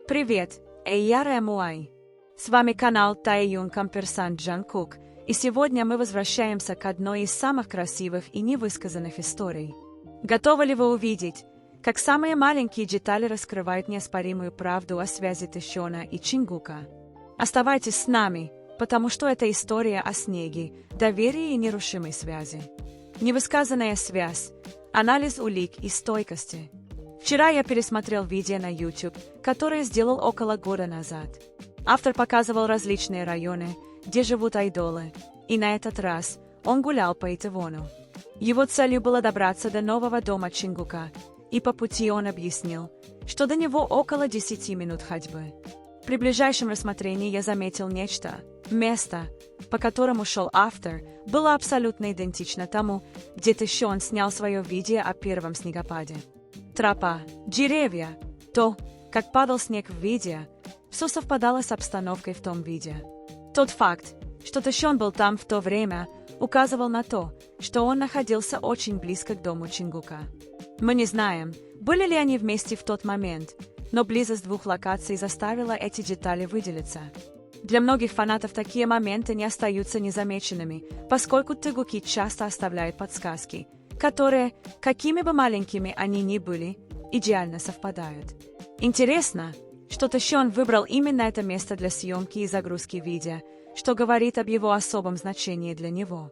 Привет, я Рэмуай. С вами канал Таэюн Комперсант Джанкук, и сегодня мы возвращаемся к одной из самых красивых и невысказанных историй. Готовы ли вы увидеть, как самые маленькие детали раскрывают неоспоримую правду о связи Тэшона и Чингука? Оставайтесь с нами, потому что это история о снеге, доверии и нерушимой связи. Невысказанная связь, анализ улик и стойкости. Вчера я пересмотрел видео на YouTube, которое сделал около года назад. Автор показывал различные районы, где живут айдолы, и на этот раз он гулял по Итавону. Его целью было добраться до нового дома Чингука, и по пути он объяснил, что до него около 10 минут ходьбы. При ближайшем рассмотрении я заметил нечто. Место, по которому шел автор, было абсолютно идентично тому, где Тэшон снял свое видео о первом снегопаде. Тропа, деревья, то, как падал снег в видео, все совпадало с обстановкой в том видео. Тот факт, что Тэшон был там в то время, указывал на то, что он находился очень близко к дому Чингука. Мы не знаем, были ли они вместе в тот момент, но близость двух локаций заставила эти детали выделиться. Для многих фанатов такие моменты не остаются незамеченными, поскольку тыгуки часто оставляют подсказки, которые, какими бы маленькими они ни были, идеально совпадают. Интересно, что Тэшон выбрал именно это место для съемки и загрузки видео, что говорит об его особом значении для него.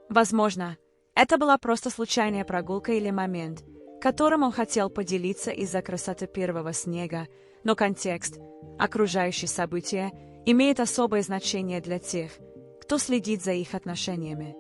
Возможно, это была просто случайная прогулка или момент, которым он хотел поделиться из-за красоты первого снега, но контекст, окружающие события, имеет особое значение для тех, кто следит за их отношениями.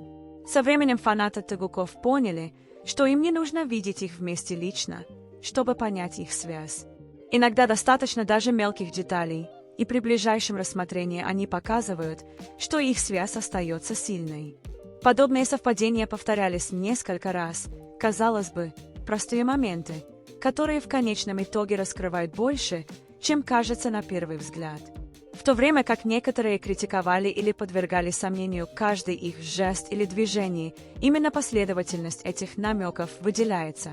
Со временем фанаты тыгуков поняли, что им не нужно видеть их вместе лично, чтобы понять их связь. Иногда достаточно даже мелких деталей, и при ближайшем рассмотрении они показывают, что их связь остается сильной. Подобные совпадения повторялись несколько раз, казалось бы, простые моменты, которые в конечном итоге раскрывают больше, чем кажется на первый взгляд. В то время как некоторые критиковали или подвергали сомнению каждый их жест или движение, именно последовательность этих намеков выделяется.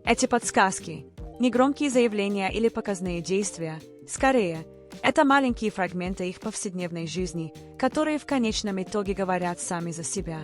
Эти подсказки, негромкие заявления или показные действия, скорее, это маленькие фрагменты их повседневной жизни, которые в конечном итоге говорят сами за себя.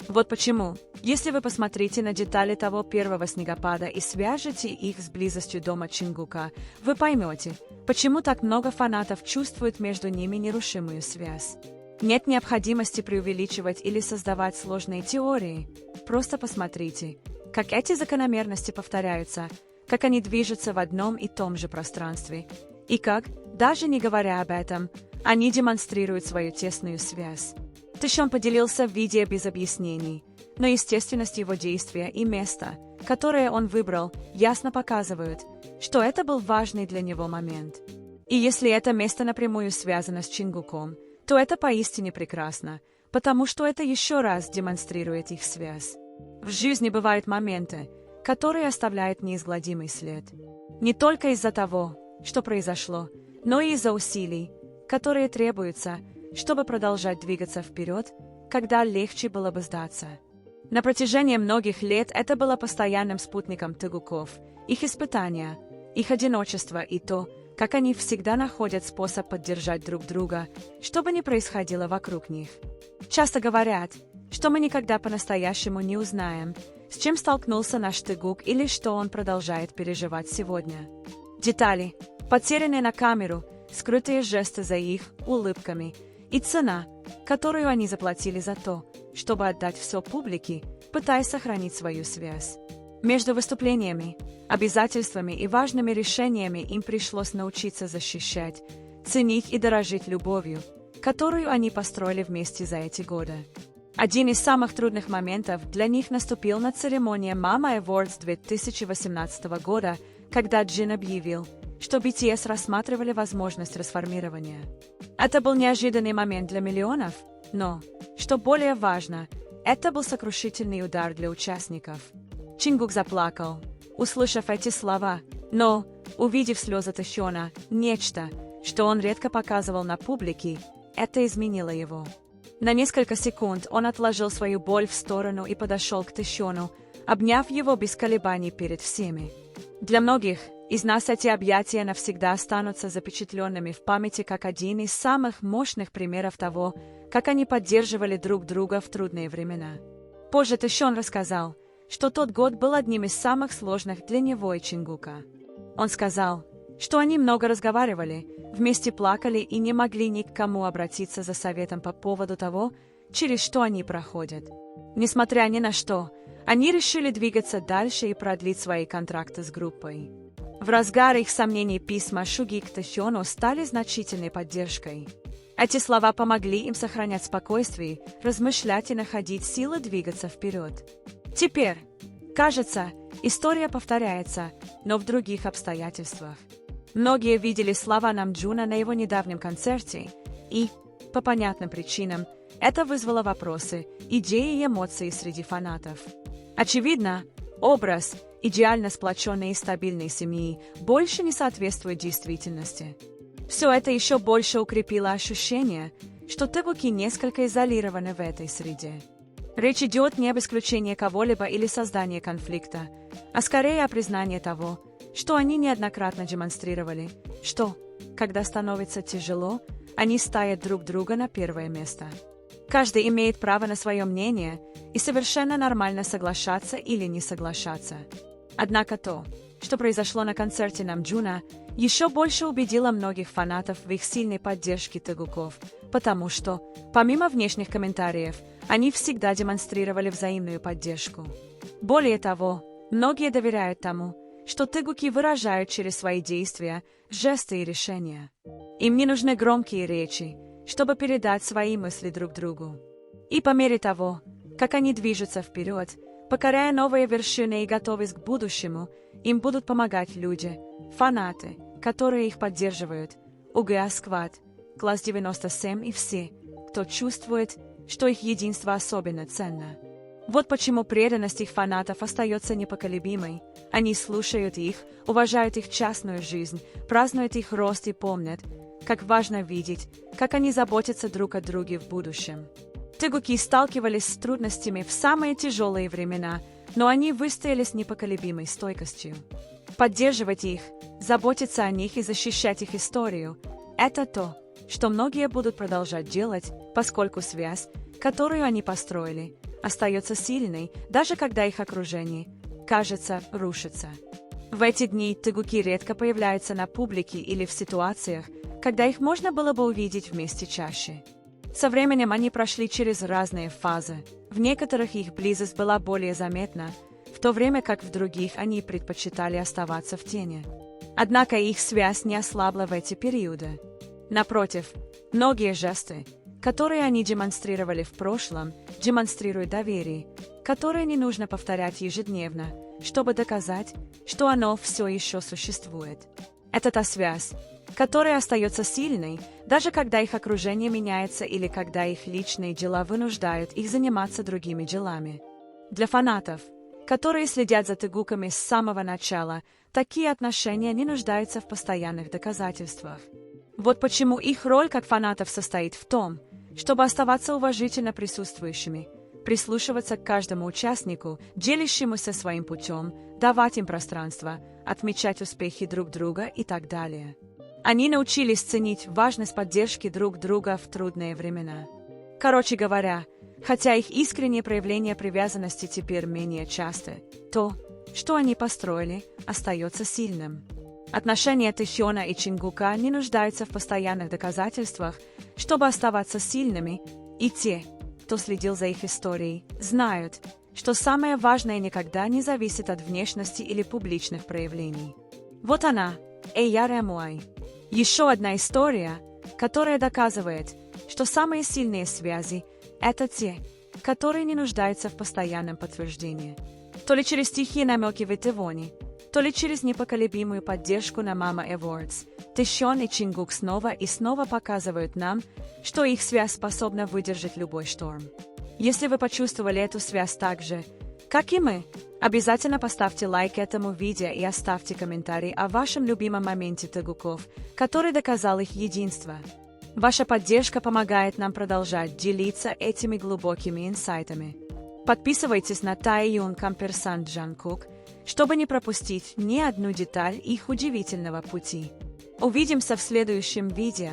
Вот почему, если вы посмотрите на детали того первого снегопада и свяжете их с близостью дома Чингука, вы поймете, почему так много фанатов чувствуют между ними нерушимую связь. Нет необходимости преувеличивать или создавать сложные теории. Просто посмотрите, как эти закономерности повторяются, как они движутся в одном и том же пространстве, и как, даже не говоря об этом, они демонстрируют свою тесную связь. Тэшон поделился в видео без объяснений, но естественность его действия и место, которое он выбрал, ясно показывают, что это был важный для него момент. И если это место напрямую связано с Чингуком, то это поистине прекрасно, потому что это еще раз демонстрирует их связь. В жизни бывают моменты, которые оставляют неизгладимый след. Не только из-за того, что произошло, но и из-за усилий, которые требуются, чтобы продолжать двигаться вперед, когда легче было бы сдаться. На протяжении многих лет это было постоянным спутником тыгуков, их испытания, их одиночество и то, как они всегда находят способ поддержать друг друга, что бы ни происходило вокруг них. Часто говорят, что мы никогда по-настоящему не узнаем, с чем столкнулся наш тыгук или что он продолжает переживать сегодня. Детали, потерянные на камеру, скрытые жесты за их улыбками и цена, которую они заплатили за то, чтобы отдать все публике, пытаясь сохранить свою связь. Между выступлениями, обязательствами и важными решениями им пришлось научиться защищать, ценить и дорожить любовью, которую они построили вместе за эти годы. Один из самых трудных моментов для них наступил на церемонии Mama Awards 2018 года, когда Джин объявил, что BTS рассматривали возможность расформирования. Это был неожиданный момент для миллионов, но, что более важно, это был сокрушительный удар для участников. Чингук заплакал, услышав эти слова, но, увидев слезы Тэшона, нечто, что он редко показывал на публике, это изменило его. На несколько секунд он отложил свою боль в сторону и подошел к Тэшону, обняв его без колебаний перед всеми. Для многих Из нас эти объятия навсегда останутся запечатленными в памяти как один из самых мощных примеров того, как они поддерживали друг друга в трудные времена. Позже Тэшон рассказал, что тот год был одним из самых сложных для него и Чингука. Он сказал, что они много разговаривали, вместе плакали и не могли ни к кому обратиться за советом по поводу того, через что они проходят. Несмотря ни на что, они решили двигаться дальше и продлить свои контракты с группой. В разгар их сомнений письма Шуги к Тэшону стали значительной поддержкой. Эти слова помогли им сохранять спокойствие, размышлять и находить силы двигаться вперед. Теперь, кажется, история повторяется, но в других обстоятельствах. Многие видели слова Намджуна на его недавнем концерте, и, по понятным причинам, это вызвало вопросы, идеи и эмоции среди фанатов. Очевидно, образ идеально сплоченной и стабильной семьи больше не соответствует действительности. Все это еще больше укрепило ощущение, что Тэбуки несколько изолированы в этой среде. Речь идет не об исключении кого-либо или создании конфликта, а скорее о признании того, что они неоднократно демонстрировали, что, когда становится тяжело, они ставят друг друга на первое место. Каждый имеет право на свое мнение, и совершенно нормально соглашаться или не соглашаться. Однако то, что произошло на концерте Намджуна, еще больше убедило многих фанатов в их сильной поддержке Тэгуков, потому что, помимо внешних комментариев, они всегда демонстрировали взаимную поддержку. Более того, многие доверяют тому, что Тэгуки выражают через свои действия, жесты и решения. Им не нужны громкие речи, чтобы передать свои мысли друг другу. И по мере того, как они движутся вперед, покоряя новые вершины и готовясь к будущему, им будут помогать люди, фанаты, которые их поддерживают, УГА Сквад, Класс 97 и все, кто чувствует, что их единство особенно ценно. Вот почему преданность их фанатов остается непоколебимой. Они слушают их, уважают их частную жизнь, празднуют их рост и помнят, как важно видеть, как они заботятся друг о друге в будущем. Тэгуки сталкивались с трудностями в самые тяжелые времена, но они выстояли с непоколебимой стойкостью. Поддерживать их, заботиться о них и защищать их историю – это то, что многие будут продолжать делать, поскольку связь, которую они построили, остается сильной, даже когда их окружение, кажется, рушится. В эти дни Тэгуки редко появляются на публике или в ситуациях, когда их можно было бы увидеть вместе чаще. Со временем они прошли через разные фазы. В некоторых их близость была более заметна, в то время как в других они предпочитали оставаться в тени. Однако их связь не ослабла в эти периоды. Напротив, многие жесты, которые они демонстрировали в прошлом, демонстрируют доверие, которое не нужно повторять ежедневно, чтобы доказать, что оно все еще существует. Это та связь, которая остается сильной, даже когда их окружение меняется или когда их личные дела вынуждают их заниматься другими делами. Для фанатов, которые следят за Тэгуками с самого начала, такие отношения не нуждаются в постоянных доказательствах. Вот почему их роль как фанатов состоит в том, чтобы оставаться уважительно присутствующими, прислушиваться к каждому участнику, делящемуся своим путем, давать им пространство, отмечать успехи друг друга и так далее. Они научились ценить важность поддержки друг друга в трудные времена. Короче говоря, хотя их искренние проявления привязанности теперь менее часты, то, что они построили, остается сильным. Отношения Тэшона и Чингука не нуждаются в постоянных доказательствах, чтобы оставаться сильными, и те, кто следил за их историей, знают, что самое важное никогда не зависит от внешности или публичных проявлений. Вот она, Эйяре Муай. Еще одна история, которая доказывает, что самые сильные связи – это те, которые не нуждаются в постоянном подтверждении. То ли через тихие намеки в Итывоне, то ли через непоколебимую поддержку на Mama Awards, Тэшон и Чингук снова и снова показывают нам, что их связь способна выдержать любой шторм. Если вы почувствовали эту связь так же, как и мы, обязательно поставьте лайк этому видео и оставьте комментарий о вашем любимом моменте Тэгуков, который доказал их единство. Ваша поддержка помогает нам продолжать делиться этими глубокими инсайтами. Подписывайтесь на Taeyun Камперсан Джанкук, чтобы не пропустить ни одну деталь их удивительного пути. Увидимся в следующем видео.